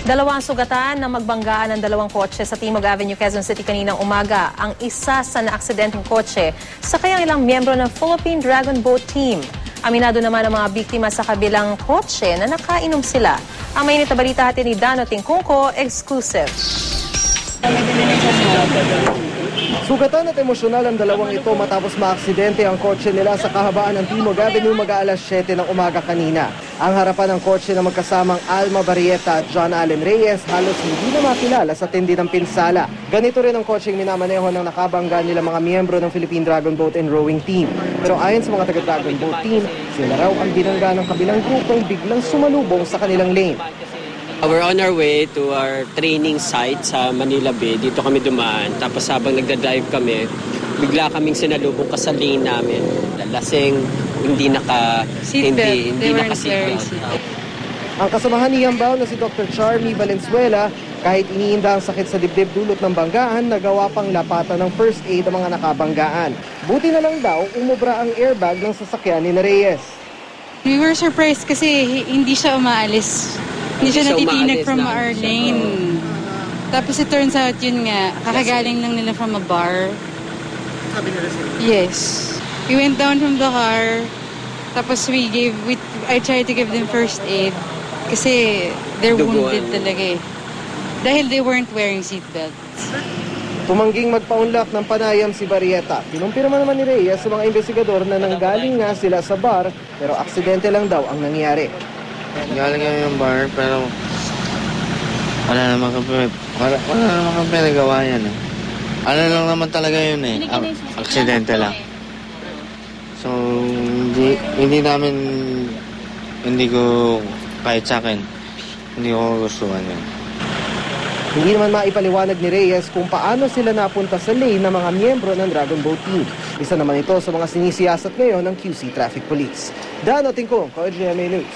Dalawang sugatan na magbanggaan ng dalawang kotse sa Timog Avenue, Quezon City kaninang umaga. Ang isa sa naaksidenteng kotse sa kayang ilang miyembro ng Philippine Dragon Boat Team. Aminado naman ang mga biktima sa kabilang kotse na nakainom sila. Ang mainit na balita hatid ni Dano Tingkungko, exclusive. Sugatan at emosyonal ang dalawang ito matapos maaksidente ang kotse nila sa kahabaan ng Timog Avenue mag-aalas 7 ng umaga kanina. Ang harapan ng kotse na magkasamang Alma Barrieta at John Allen Reyes halos hindi na makilala sa tindi ng pinsala. Ganito rin ang kotseng minamaneho ng nakabangga nila mga miyembro ng Philippine Dragon Boat and Rowing Team. Pero ayon sa mga taga-Dragon Boat Team, sila raw ang binangga ng kabilang grupong biglang sumalubong sa kanilang lane. We're on our way to our training site sa Manila Bay. Dito kami dumaan. Tapos habang nagdadrive kami, bigla kaming sinalubong ka sa lane namin. Lasing, hindi naka-seatbelt. Ang kasamahan ni Yambaw na si Dr. Charmy Valenzuela, kahit iniinda ang sakit sa dibdib dulot ng banggaan, nagawa pang lapatan ng first aid ang mga nakabanggaan. Buti na lang daw, umubra ang airbag ng sasakyan ni Reyes. We were surprised kasi hindi siya umaalis. Hindi siya natitinag from our lane. Tapos it turns out yun nga, kakagaling lang nila from a bar. Sabi nila sila? Yes. We went down from the car, tapos I tried to give them first aid kasi they're wounded talaga eh. Dahil they weren't wearing seatbelts. Tumangging magpaunlak ng panayam si Barrieta. Kinumpirma naman ni Reyes sa mga investigador na nanggaling nga sila sa bar pero aksidente lang daw ang nangyari. Galing kami ng bar, pero wala naman kami nagawa yan eh. Ano lang naman talaga yun eh, aksidente lang. So, hindi ko, kahit sa akin, hindi ko gustuhan yun. Hindi naman maipaliwanag ni Reyes kung paano sila napunta sa lane ng mga miyembro ng Dragon Boat Team. Isa naman ito sa mga sinisiyasat ngayon ng QC Traffic Police. Dano Tingkungko, GMA News.